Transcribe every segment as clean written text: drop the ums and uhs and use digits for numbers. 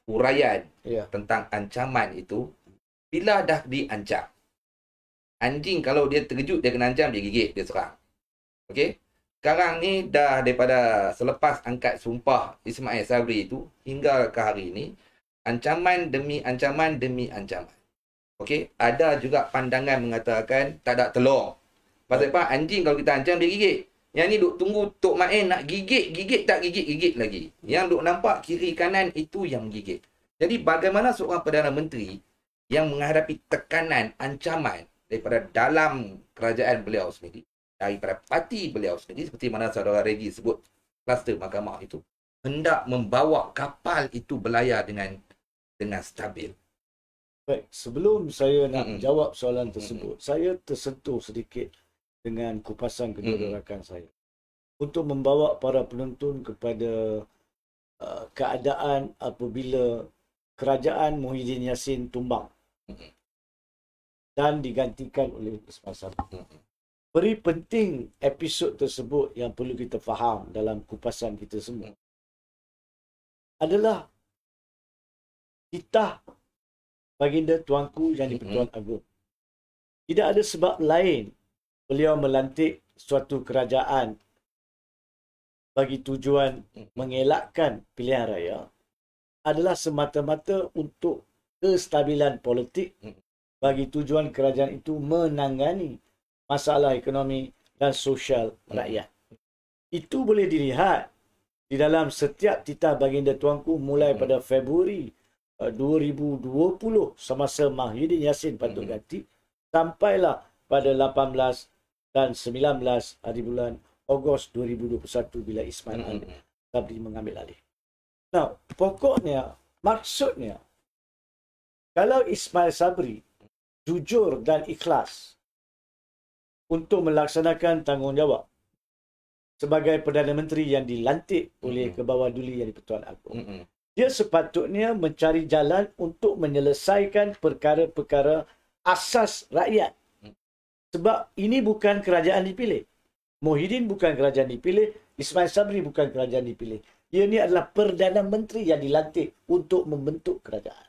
uraian tentang ancaman itu, bila dah diancam, anjing kalau dia terkejut, dia kena ancam, dia gigit, dia serang. Okey? Sekarang ni dah daripada selepas angkat sumpah Ismail Sabri itu hingga ke hari ini, ancaman demi ancaman demi ancaman. Okey? Ada juga pandangan mengatakan tak ada telur. Pasal apa? Anjing kalau kita ancam, dia gigit. Yang ni duk tunggu Tok Main nak gigit, gigit tak gigit lagi. Yang duk nampak kiri kanan itu yang gigit. Jadi bagaimana seorang Perdana Menteri yang menghadapi tekanan, ancaman daripada dalam kerajaan beliau sendiri, daripada parti beliau sendiri, seperti mana saudara Regi sebut, kluster mahkamah itu, hendak membawa kapal itu berlayar dengan stabil. Baik, sebelum saya nak jawab soalan tersebut, saya tersentuh sedikit dengan kupasan kedua rakan saya untuk membawa para penonton kepada keadaan apabila kerajaan Muhyiddin Yassin tumbang dan digantikan oleh Ismail Sabri. Beri penting episod tersebut yang perlu kita faham dalam kupasan kita semua adalah titah baginda Tuanku Yang di-Pertuan Agong. Tidak ada sebab lain beliau melantik suatu kerajaan bagi tujuan mengelakkan pilihan raya adalah semata-mata untuk kestabilan politik, bagi tujuan kerajaan itu menangani masalah ekonomi dan sosial rakyat. Itu boleh dilihat di dalam setiap titah baginda Tuanku mulai pada Februari 2020 semasa Muhyiddin Yassin patut ganti sampailah pada 18 dan 19 hari bulan Ogos 2021 bila Ismail Sabri mengambil alih. Nah, pokoknya, maksudnya, kalau Ismail Sabri jujur dan ikhlas untuk melaksanakan tanggungjawab sebagai Perdana Menteri yang dilantik oleh Kebawah Duli Yang di-Pertuan Agong, dia sepatutnya mencari jalan untuk menyelesaikan perkara-perkara asas rakyat. Sebab ini bukan kerajaan dipilih. Muhyiddin bukan kerajaan dipilih, Ismail Sabri bukan kerajaan dipilih. Ia ni adalah Perdana Menteri yang dilantik untuk membentuk kerajaan.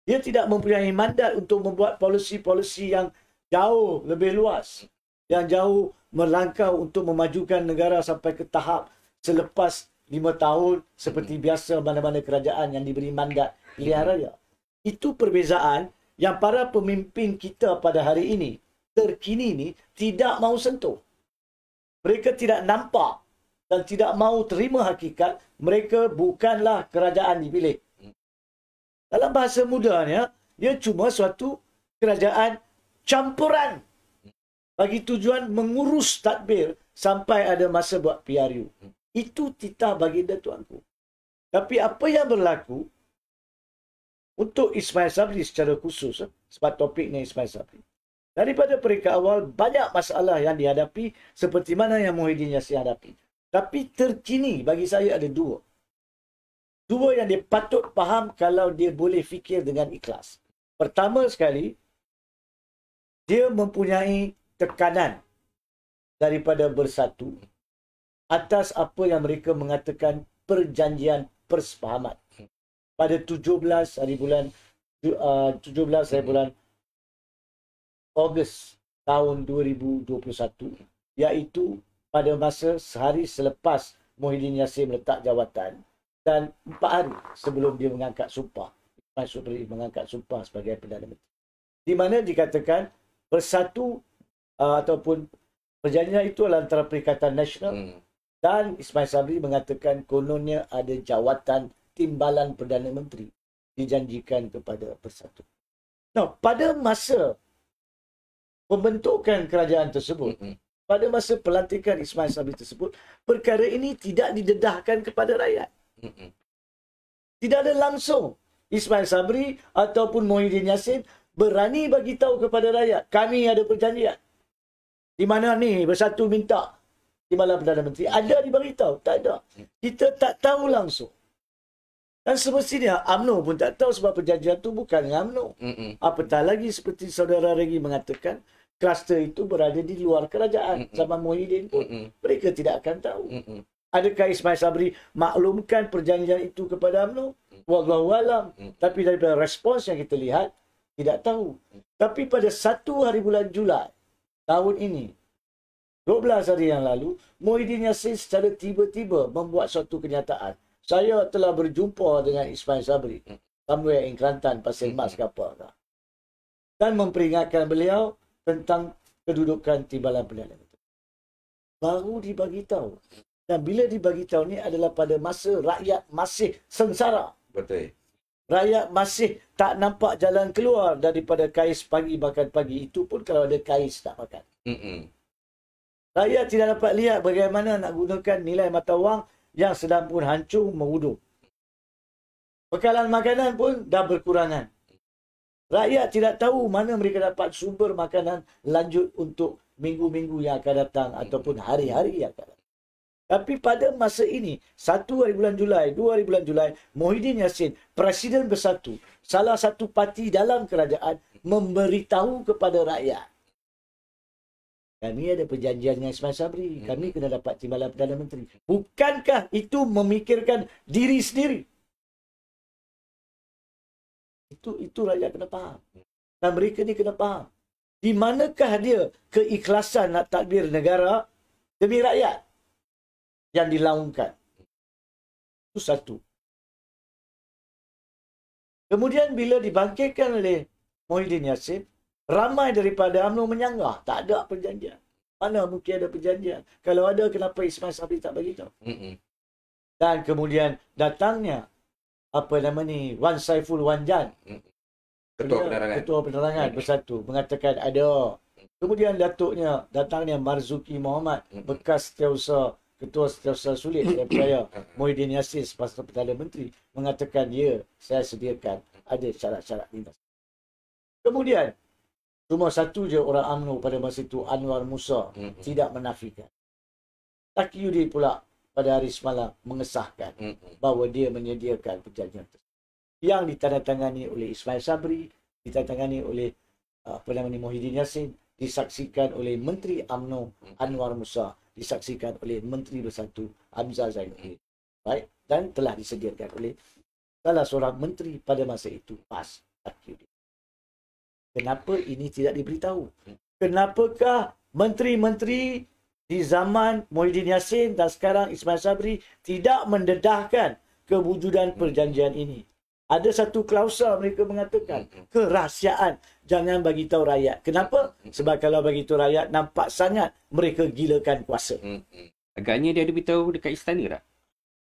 Dia tidak mempunyai mandat untuk membuat polisi-polisi yang jauh lebih luas, yang jauh melangkah untuk memajukan negara sampai ke tahap selepas 5 tahun seperti biasa mana-mana kerajaan yang diberi mandat pilihan raya. Itu perbezaan yang para pemimpin kita pada hari ini, terkini ni, tidak mahu sentuh. Mereka tidak nampak dan tidak mahu terima hakikat mereka bukanlah kerajaan dipilih. Dalam bahasa mudanya, dia cuma suatu kerajaan campuran bagi tujuan mengurus tadbir sampai ada masa buat PRU. Itu titah baginda Tuanku. Tapi apa yang berlaku untuk Ismail Sabri secara khusus, sebab topiknya Ismail Sabri, daripada peringkat awal banyak masalah yang dihadapi seperti mana yang Muhyiddin Yassin hadapi. Tapi terkini bagi saya ada dua. Dua yang dia patut faham kalau dia boleh fikir dengan ikhlas. Pertama sekali, dia mempunyai tekanan daripada Bersatu atas apa yang mereka mengatakan perjanjian persefahaman pada 17 hari bulan Ogos tahun 2021, iaitu pada masa sehari selepas Muhyiddin Yassin meletak jawatan dan 4 hari sebelum dia mengangkat sumpah, Ismail Sabri mengangkat sumpah sebagai Perdana Menteri, di mana dikatakan Bersatu ataupun perjanjian itu adalah antara Perikatan Nasional dan Ismail Sabri mengatakan kononnya ada jawatan timbalan Perdana Menteri dijanjikan kepada Bersatu. Nah, pada masa pembentukan kerajaan tersebut, pada masa pelantikan Ismail Sabri tersebut, perkara ini tidak didedahkan kepada rakyat. Tidak ada langsung Ismail Sabri ataupun Muhyiddin Yassin berani bagi tahu kepada rakyat, kami ada perjanjian. Di mana ni Bersatu minta timbalan Perdana Menteri. Ada diberitahu? Tak ada. Kita tak tahu langsung. Dan semestinya UMNO pun tak tahu sebab perjanjian itu bukan dengan UMNO. Apatah lagi seperti saudara Regi mengatakan, kluster itu berada di luar kerajaan. Zaman Muhyiddin pun mereka tidak akan tahu. Adakah Ismail Sabri maklumkan perjanjian itu kepada UMNO? Wallahualam. Tapi daripada respons yang kita lihat, tidak tahu. Tapi pada 1 hari bulan Julai tahun ini, 12 hari yang lalu, Muhyiddin Yassin secara tiba-tiba membuat suatu kenyataan. Saya telah berjumpa dengan Ismail Sabri somewhere in Kelantan, Pasir Mas ke apa. Dan memperingatkan beliau tentang kedudukan Timbalan Perdana Menteri. Baru dibagi tahu. Dan bila dibagi tahu ni adalah pada masa rakyat masih sengsara. Betul. Rakyat masih tak nampak jalan keluar daripada kais pagi makan pagi. Itu pun kalau ada kais nak makan. Rakyat tidak dapat lihat bagaimana nak gunakan nilai mata wang yang sedang pun hancur merudum. Bekalan makanan pun dah berkurangan. Rakyat tidak tahu mana mereka dapat sumber makanan lanjut untuk minggu-minggu yang akan datang ataupun hari-hari yang akan datang. Tapi pada masa ini, 1 hari bulan Julai, 2 hari bulan Julai, Muhyiddin Yassin, Presiden Bersatu, salah satu parti dalam kerajaan, memberitahu kepada rakyat. Kami ada perjanjian dengan Ismail Sabri. Kami kena dapat Timbalan Perdana Menteri. Bukankah itu memikirkan diri sendiri? Itu rakyat kena faham. Dan mereka ni kena faham. Di manakah dia keikhlasan nak tadbir negara demi rakyat yang dilaungkan? Itu satu. Kemudian bila dibangkitkan oleh Muhyiddin Yassin, ramai daripada UMNO menyanggah. Tak ada perjanjian. Mana mungkin ada perjanjian? Kalau ada, kenapa Ismail Sabri tak bagi tahu? Dan kemudian datangnya Wan Saiful Wanjan, Ketua Penerangan Bersatu, mengatakan ada. Kemudian datangnya Marzuki Muhammad, bekas Ketua Setiausaha Sulit daripada Muhyiddin Yassin sebagai Perdana Menteri, mengatakan saya sediakan ada syarat-syarat lintas. Kemudian cuma satu je orang UMNO pada masa itu, Anwar Musa, tidak menafikan. Taqiyuddin pula pada hari semalam mengesahkan bahawa dia menyediakan perjanjian tersebut yang ditandatangani oleh Ismail Sabri, ditandatangani oleh Muhyiddin Yassin, disaksikan oleh Menteri UMNO Anwar Musa, disaksikan oleh Menteri Bersatu Hamzah Zainuddin. Baik, dan telah disediakan oleh salah seorang menteri pada masa itu, PAS Taqiyuddin. Kenapa ini tidak diberitahu? Kenapakah menteri-menteri di zaman Muhyiddin Yassin dan sekarang Ismail Sabri tidak mendedahkan kewujudan perjanjian ini? Ada satu klausul mereka mengatakan, kerahsiaan, jangan bagi tahu rakyat. Kenapa? Sebab kalau bagi tahu rakyat, nampak sangat mereka gilakan kuasa. Agaknya dia ada beritahu dekat istana tak?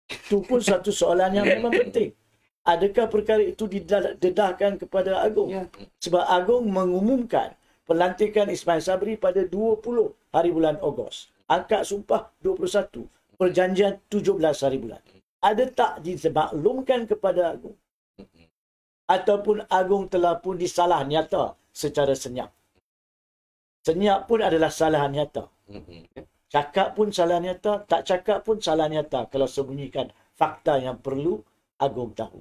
Itu pun satu soalan yang memang penting. Adakah perkara itu didedahkan kepada Agong? Ya. Sebab Agong mengumumkan pelantikan Ismail Sabri pada 20 hari bulan Ogos. Angkat sumpah 21. Perjanjian 17 hari bulan. Ada tak dimaklumkan kepada Agong? Ataupun Agong telah pun disalah nyata secara senyap. Senyap pun adalah salah nyata. Cakap pun salah nyata, tak cakap pun salah nyata kalau sembunyikan fakta yang perlu Agong tahu.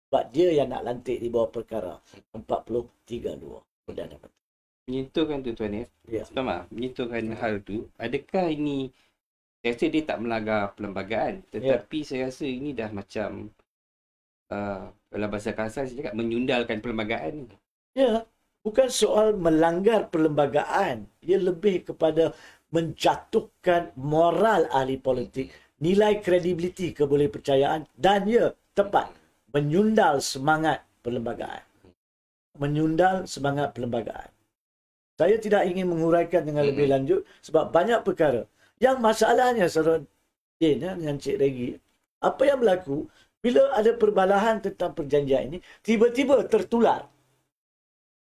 Sebab dia yang nak lantik di bawah perkara 4032 Perdana Menteri. Menyentuhkan tu tuan ya. Sama, menyentuhkan hal tu. Adakah ini, saya rasa dia tak melanggar perlembagaan, tetapi saya rasa ini dah macam dalam bahasa kasar saya cakap menyundalkan perlembagaan. Ya, bukan soal melanggar perlembagaan. Ia lebih kepada menjatuhkan moral ahli politik, nilai kredibiliti, kebolehpercayaan, dan tepat, menyundal semangat perlembagaan. Menyundal semangat perlembagaan. Saya tidak ingin menguraikan dengan lebih lanjut sebab banyak perkara. Yang masalahnya, Saudara Din dengan Cik Regi, apa yang berlaku bila ada perbalahan tentang perjanjian ini, tiba-tiba tertular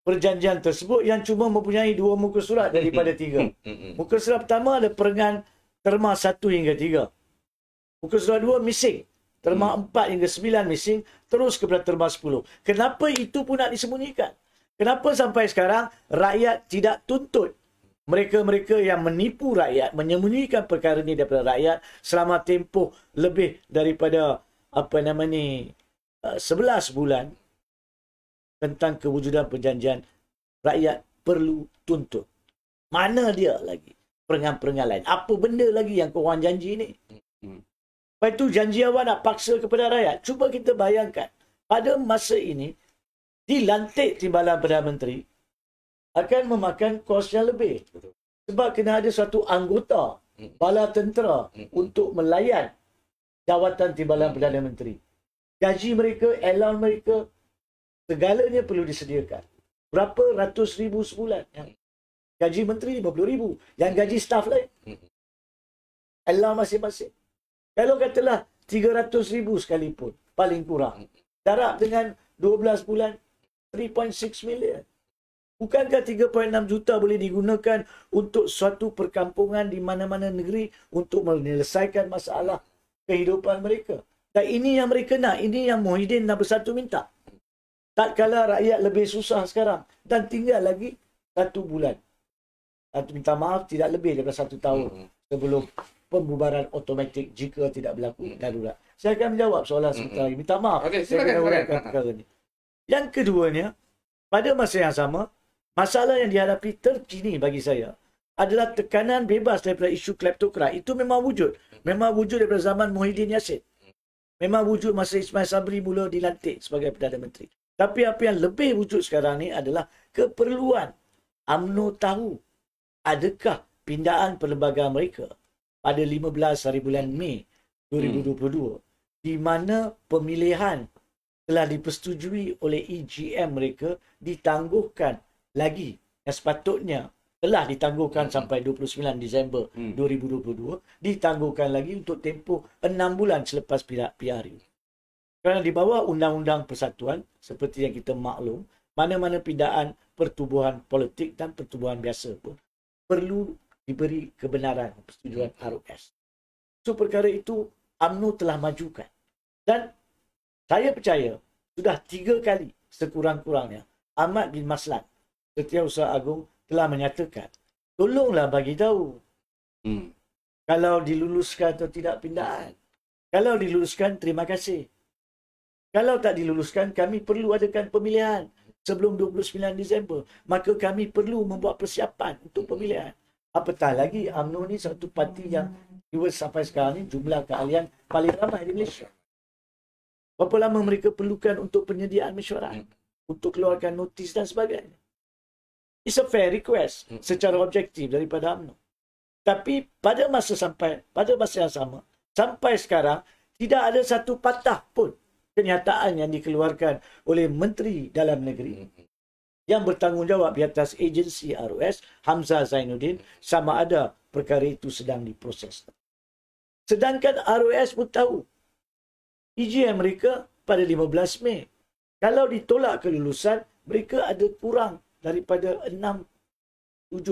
perjanjian tersebut yang cuma mempunyai 2 muka surat daripada 3. Muka surat pertama ada perengan terma 1 hingga 3. Muka surat 2 missing. Terma 4 hingga 9 missing, terus kepada terma 10. Kenapa itu pun nak disembunyikan? Kenapa sampai sekarang rakyat tidak tuntut mereka-mereka yang menipu rakyat, menyembunyikan perkara ini daripada rakyat selama tempoh lebih daripada 11 bulan tentang kewujudan perjanjian, rakyat perlu tuntut. Mana dia lagi perengan-perengan lain? Apa benda lagi yang korang janji ni? Lepas itu janji awak nak paksa kepada rakyat. Cuba kita bayangkan. Pada masa ini, dilantik timbalan Perdana Menteri akan memakan kos yang lebih. Sebab kena ada suatu anggota bala tentera untuk melayan jawatan timbalan Perdana Menteri. Gaji mereka, allowance mereka, segalanya perlu disediakan. Berapa ratus ribu sebulan. Gaji menteri 50,000. Yang gaji staf lain. Allowance masing-masing. Kalau katalah 300,000 sekalipun, paling kurang. Darab dengan 12 bulan, 3.6 million. Bukankah 3.6 juta boleh digunakan untuk suatu perkampungan di mana-mana negeri untuk menyelesaikan masalah kehidupan mereka? Dan ini yang mereka nak. Ini yang Muhyiddin dan Bersatu minta. Tak kala rakyat lebih susah sekarang. Dan tinggal lagi 1 bulan. Minta maaf, tidak lebih daripada 1 tahun sebelum pembubaran automatik jika tidak berlaku darurat. Saya akan menjawab soalan sebentar lagi. Minta maaf. Okey, Saya silakan, kena uraikan perkara ini. Yang keduanya, pada masa yang sama, masalah yang dihadapi terkini bagi saya adalah tekanan bebas daripada isu kleptokrat. Itu memang wujud. Memang wujud daripada zaman Muhyiddin Yassin. Memang wujud masa Ismail Sabri mula dilantik sebagai Perdana Menteri. Tapi apa yang lebih wujud sekarang ni adalah keperluan UMNO tahu adakah pindaan perlembagaan mereka pada 15 hari bulan Mei 2022 di mana pemilihan telah dipersetujui oleh EGM mereka ditangguhkan lagi yang sepatutnya telah ditangguhkan sampai 29 Disember 2022 ditangguhkan lagi untuk tempoh 6 bulan selepas PRU. Kerana di bawah Undang-Undang Persatuan seperti yang kita maklum, mana-mana pindaan pertubuhan politik dan pertubuhan biasa pun perlu diberi kebenaran persetujuan RUS. So perkara itu UMNO telah majukan. Dan saya percaya sudah 3 kali sekurang-kurangnya Ahmad bin Maslan, Setiausaha Agung, telah menyatakan, tolonglah bagi tahu kalau diluluskan atau tidak pindaan. Kalau diluluskan, terima kasih. Kalau tak diluluskan, kami perlu adakan pemilihan sebelum 29 Disember. Maka kami perlu membuat persiapan untuk pemilihan. Apatah lagi UMNO ni satu parti yang sampai sekarang ni jumlah keahlian paling ramai di Malaysia. Berapa lama mereka perlukan untuk penyediaan mesyuarat, untuk keluarkan notis dan sebagainya. It's a fair request secara objektif daripada UMNO. Tapi pada masa yang sama, sampai sekarang tidak ada satu patah pun kenyataan yang dikeluarkan oleh Menteri Dalam Negeri yang bertanggungjawab di atas agensi RUS, Hamzah Zainuddin, sama ada perkara itu sedang diproses. Sedangkan RUS pun tahu EGM mereka pada 15 Mei. Kalau ditolak kelulusan, mereka ada kurang daripada 6-7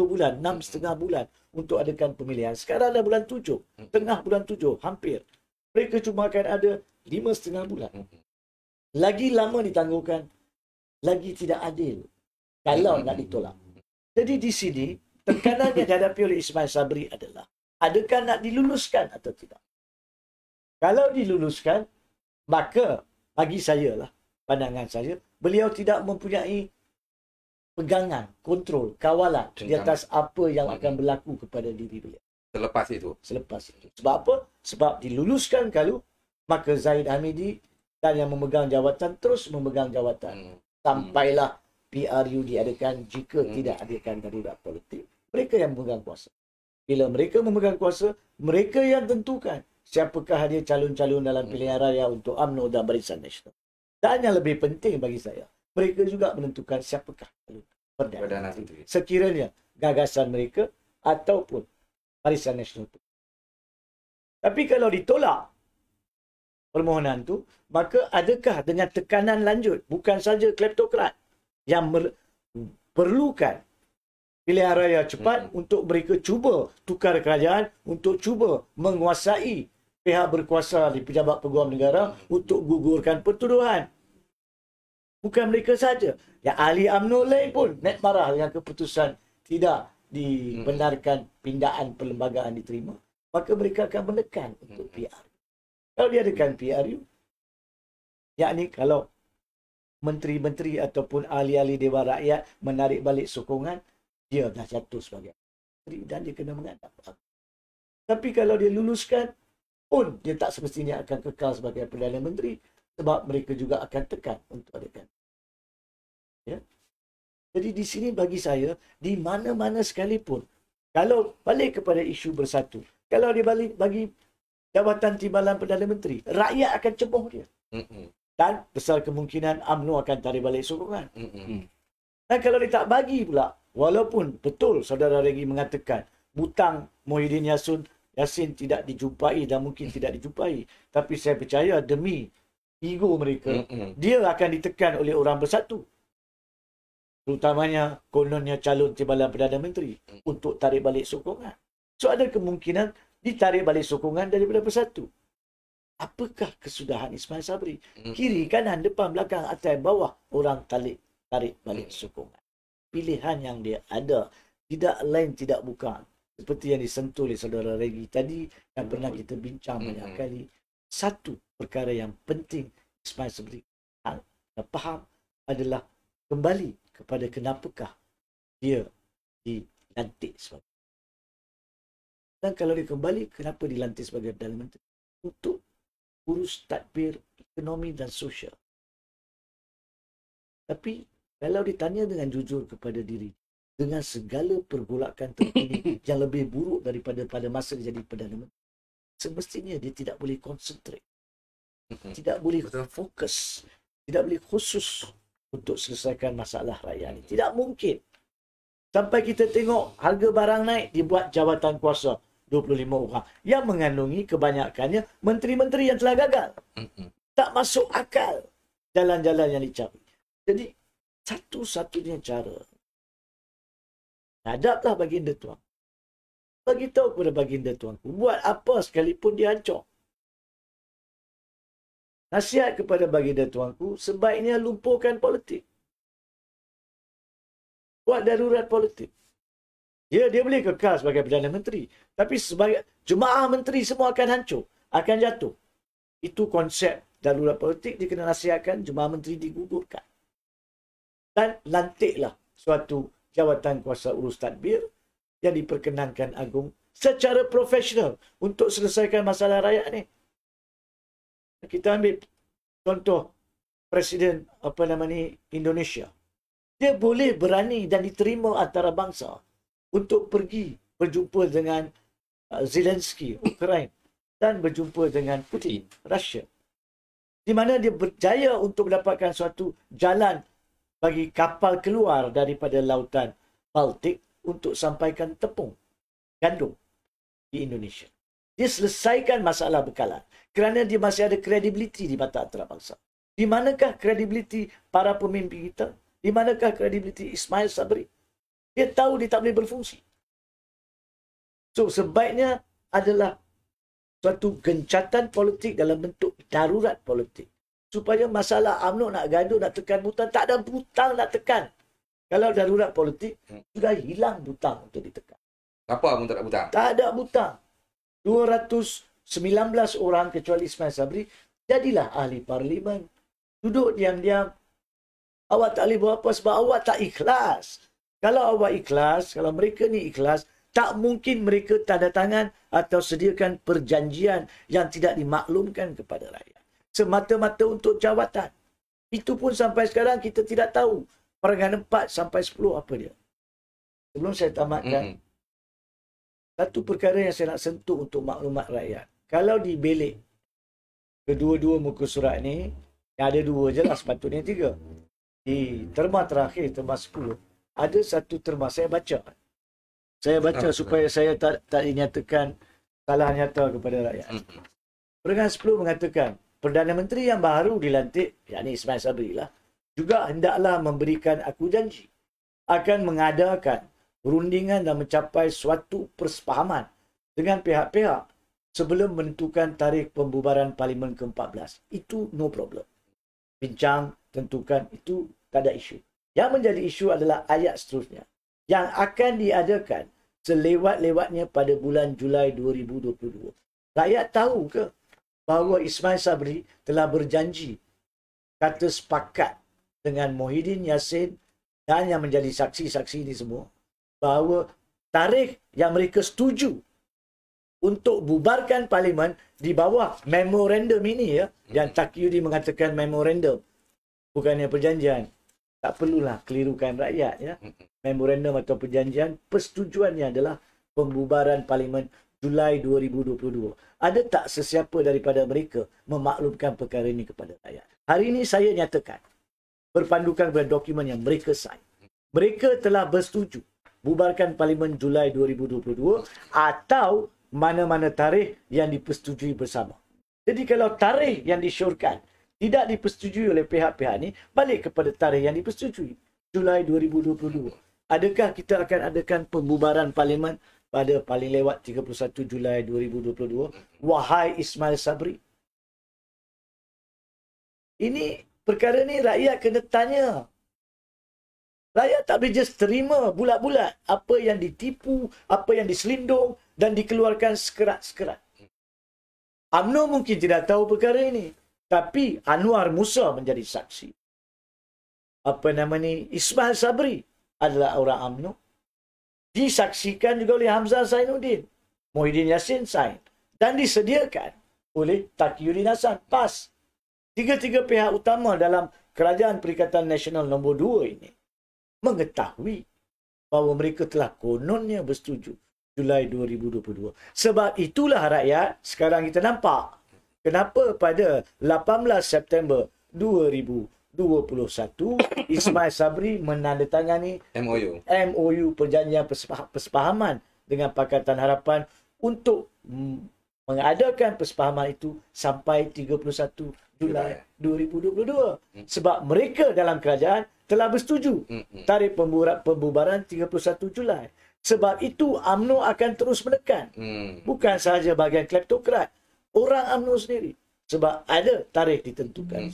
bulan, 6,5 bulan untuk adakan pemilihan. Sekarang dah bulan 7, tengah bulan 7, hampir. Mereka cuma akan ada 5,5 bulan. Lagi lama ditangguhkan, lagi tidak adil kalau nak ditolak. Jadi di sini, tekanan yang dihadapi oleh Ismail Sabri adalah, adakah nak diluluskan atau tidak? Kalau diluluskan, maka bagi saya lah, pandangan saya, beliau tidak mempunyai pegangan, kontrol, kawalan di atas apa yang akan berlaku kepada diri beliau. Selepas itu. Sebab apa? Sebab diluluskan kalau, maka Zahid Hamidi dan yang memegang jawatan terus memegang jawatan. Sampailah PRU diadakan jika tidak adakan darurat politik. Mereka yang memegang kuasa. Bila mereka memegang kuasa, mereka yang tentukan siapakah dia calon-calon dalam pilihan raya untuk UMNO dan Barisan Nasional. Dan yang lebih penting bagi saya, mereka juga menentukan siapakah Perdana Menteri. Sekiranya gagasan mereka ataupun Barisan Nasional. Tapi kalau ditolak permohonan tu, maka adakah dengan tekanan lanjut, bukan saja kleptokrat yang perlukan pilihan raya cepat untuk mereka cuba tukar kerajaan, untuk cuba menguasai pihak berkuasa di pejabat peguam negara untuk gugurkan pertuduhan. Bukan mereka saja. Yang ahli UMNO lain pun net marah dengan keputusan tidak dibenarkan pindaan perlembagaan diterima. Maka mereka akan menekan untuk PRU. Kalau diadakan PRU, yakni kalau menteri-menteri ataupun ahli-ahli Dewan Rakyat menarik balik sokongan, dia dah jatuh sebagai menteri dan dia kena menghadap. Tapi kalau dia luluskan, pun dia tak semestinya akan kekal sebagai Perdana Menteri sebab mereka juga akan tekan untuk adakan. Ya. Jadi di sini bagi saya, di mana-mana sekalipun, kalau balik kepada isu bersatu, kalau dia bagi jabatan timbalan Perdana Menteri, rakyat akan ceboh dia. Dan besar kemungkinan UMNO akan tarik balik sokongan. Dan kalau dia tak bagi pula, walaupun betul saudara Regi mengatakan butang Muhyiddin Yassin tidak dijumpai dan mungkin tidak dijumpai, tapi saya percaya demi ego mereka, dia akan ditekan oleh orang bersatu. Terutamanya kononnya calon timbalan Perdana Menteri untuk tarik balik sokongan. So ada kemungkinan ditarik balik sokongan daripada bersatu. Apakah kesudahan Ismail Sabri? Kiri, kanan, depan, belakang, atas, bawah, orang tarik balik sokongan. Pilihan yang dia ada, tidak lain tidak bukan. Seperti yang disentuh oleh saudara Regi tadi, yang pernah kita bincang banyak kali. Satu perkara yang penting Ismail Sabri faham adalah kembali kepada kenapakah dia dilantik sebagai. Dan kalau dia kembali, kenapa dilantik sebagai Perdana Menteri? Untuk urus tadbir ekonomi dan sosial. Tapi kalau ditanya dengan jujur kepada diri, dengan segala pergolakan terkini yang lebih buruk daripada pada masa dia jadi Perdana Menteri, semestinya dia tidak boleh konsentrate, tidak boleh fokus, tidak boleh khusus untuk selesaikan masalah rakyat ini. Tidak mungkin. Sampai kita tengok harga barang naik, dibuat jawatan kuasa 25 orang yang mengandungi kebanyakannya menteri-menteri yang telah gagal. Tak masuk akal jalan-jalan yang dicari. Jadi satu-satunya cara, hadaplah baginda tuan. Bagi tahu kepada baginda tuanku, buat apa sekalipun dia hancur. Nasihat kepada baginda tuanku, sebaiknya lumpuhkan politik. Buat darurat politik. Dia boleh kekal sebagai Perdana Menteri. Tapi sebagai jemaah menteri semua akan hancur. Akan jatuh. Itu konsep darurat politik. Dia kena nasihatkan jemaah menteri digugurkan. Dan lantiklah suatu jawatan kuasa urus tadbir yang diperkenankan agung secara profesional untuk selesaikan masalah rakyat ni. Kita ambil contoh Presiden Indonesia. Dia boleh berani dan diterima antara bangsa untuk pergi berjumpa dengan Zelensky, Ukraine, dan berjumpa dengan Putin, Rusia. Di mana dia berjaya untuk mendapatkan suatu jalan bagi kapal keluar daripada lautan Baltik untuk sampaikan tepung, gandum di Indonesia. Dia selesaikan masalah bekalan kerana dia masih ada kredibiliti di mata antarabangsa. Di manakah kredibiliti para pemimpin kita? Di manakah kredibiliti Ismail Sabri? Dia tahu dia tak boleh berfungsi. So, sebaiknya adalah suatu gencatan politik dalam bentuk darurat politik. Supaya masalah UMNO nak gaduh, nak tekan butang, tak ada butang nak tekan. Kalau darurat politik, sudah hilang butang untuk ditekan. Apa pun tak ada butang? Tak ada butang. 219 orang kecuali Ismail Sabri jadilah ahli parlimen. Duduk diam-diam. Awak tak boleh buat apa sebab awak tak ikhlas. Kalau awak ikhlas, kalau mereka ni ikhlas, tak mungkin mereka tanda tangan atau sediakan perjanjian yang tidak dimaklumkan kepada rakyat. Semata-mata untuk jawatan. Itu pun sampai sekarang kita tidak tahu. Perangan 4 sampai 10 apa dia. Sebelum saya tamatkan, satu perkara yang saya nak sentuh untuk maklumat rakyat. Kalau di belik kedua-dua muka surat ni, yang ada 2 je lah, sepatutnya 3. Di terma terakhir, terma 10, ada satu terma, saya baca. Saya baca supaya saya tak dinyatakan salah nyata kepada rakyat. Perangan 10 mengatakan, Perdana Menteri yang baru dilantik, yakni Ismail Sabri lah, juga hendaklah memberikan aku janji akan mengadakan perundingan dan mencapai suatu persefahaman dengan pihak-pihak sebelum menentukan tarikh pembubaran Parlimen ke-14. Itu no problem. Bincang, tentukan, itu tak ada isu. Yang menjadi isu adalah ayat seterusnya yang akan diadakan selewat-lewatnya pada bulan Julai 2022. Rakyat tahu ke bahawa Ismail Sabri telah berjanji, kata sepakat dengan Muhyiddin Yassin dan yang menjadi saksi-saksi ini semua, bahawa tarikh yang mereka setuju untuk bubarkan parlimen di bawah memorandum ini ya, yang Taqiyuddin mengatakan memorandum bukannya perjanjian. Tak perlulah kelirukan rakyat ya. Memorandum atau perjanjian, persetujuannya adalah pembubaran parlimen Julai 2022. Ada tak sesiapa daripada mereka memaklumkan perkara ini kepada rakyat? Hari ini saya nyatakan, berpandukan pada dokumen yang mereka sign, mereka telah bersetuju bubarkan parlimen Julai 2022 atau mana-mana tarikh yang dipersetujui bersama. Jadi kalau tarikh yang disyorkan tidak dipersetujui oleh pihak-pihak ini, balik kepada tarikh yang dipersetujui, Julai 2022. Adakah kita akan adakan pembubaran parlimen pada paling lewat 31 Julai 2022? Wahai Ismail Sabri. Ini perkara ni rakyat kena tanya. Rakyat tak boleh just terima bulat-bulat apa yang ditipu, apa yang diselindung dan dikeluarkan sekerat-sekerat. UMNO mungkin tidak tahu perkara ini, tapi Anwar Musa menjadi saksi. Apa nama ni? Ismail Sabri adalah orang UMNO. Disaksikan juga oleh Hamzah Zainuddin, Muhyiddin Yassin sign, dan disediakan oleh Taqiyuddin Hasan. PAS. Tiga-tiga pihak utama dalam Kerajaan Perikatan Nasional nombor 2 ini mengetahui bahawa mereka telah kononnya bersetuju Julai 2022. Sebab itulah rakyat, sekarang kita nampak kenapa pada 18 September 2021 Ismail Sabri menandatangani MOU perjanjian persefahaman dengan Pakatan Harapan untuk mengadakan persefahaman itu sampai 31 Julai 2022. Sebab mereka dalam kerajaan telah bersetuju tarikh pembubaran 31 Julai. Sebab itu UMNO akan terus menekan. Bukan sahaja bahagian kleptokrat, orang UMNO sendiri. Sebab ada tarikh ditentukan.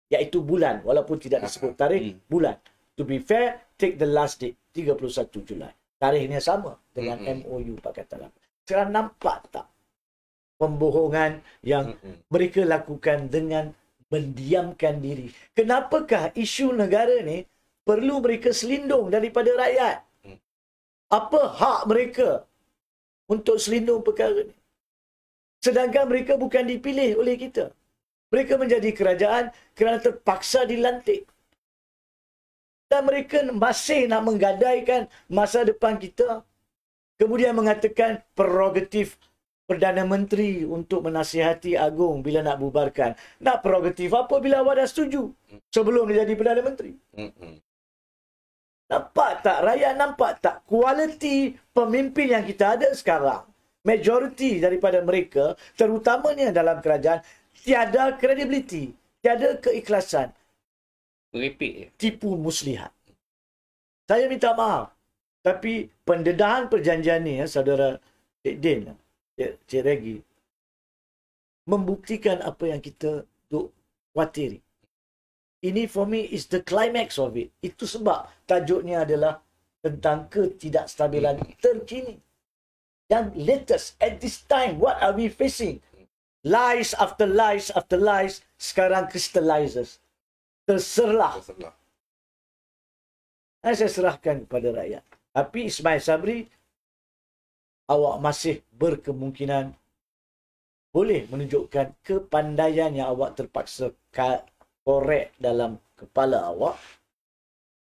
Iaitu bulan. Walaupun tidak disebut tarikh, bulan. To be fair, take the last date, 31 Julai. Tarikhnya sama dengan MOU Pakatan Harapan. Sekarang nampak tak pembohongan yang mereka lakukan dengan mendiamkan diri? Kenapakah isu negara ni perlu mereka selindung daripada rakyat? Apa hak mereka untuk selindung perkara ni? Sedangkan mereka bukan dipilih oleh kita. Mereka menjadi kerajaan kerana terpaksa dilantik. Dan mereka masih nak menggadaikan masa depan kita. Kemudian mengatakan prerogatif Perdana Menteri untuk menasihati Agung bila nak bubarkan. Nak prerogatif apa bila awak dah setuju sebelum dia jadi Perdana Menteri? Nampak tak? Rakyat nampak tak? Kualiti pemimpin yang kita ada sekarang, majoriti daripada mereka, terutamanya dalam kerajaan, tiada kredibiliti, tiada keikhlasan. Merepek. Tipu muslihat. Saya minta maaf. Tapi pendedahan perjanjian ni, saudara Cik Din, Cik Regi, membuktikan apa yang kita duk khawatiri. Ini for me is the climax of it. Itu sebab tajuknya adalah tentang ketidakstabilan terkini. Yang latest at this time, what are we facing? Lies after lies after lies sekarang crystallizes. Terserlah. Saya serahkan kepada rakyat. Tapi Ismail Sabri, awak masih berkemungkinan boleh menunjukkan kepandaian yang awak terpaksa korek dalam kepala awak,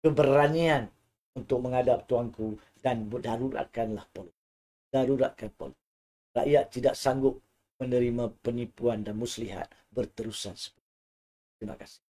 keberanian untuk menghadap tuanku, dan daruratkanlah politik. Daruratkan politik. Rakyat tidak sanggup menerima penipuan dan muslihat berterusan. Terima kasih.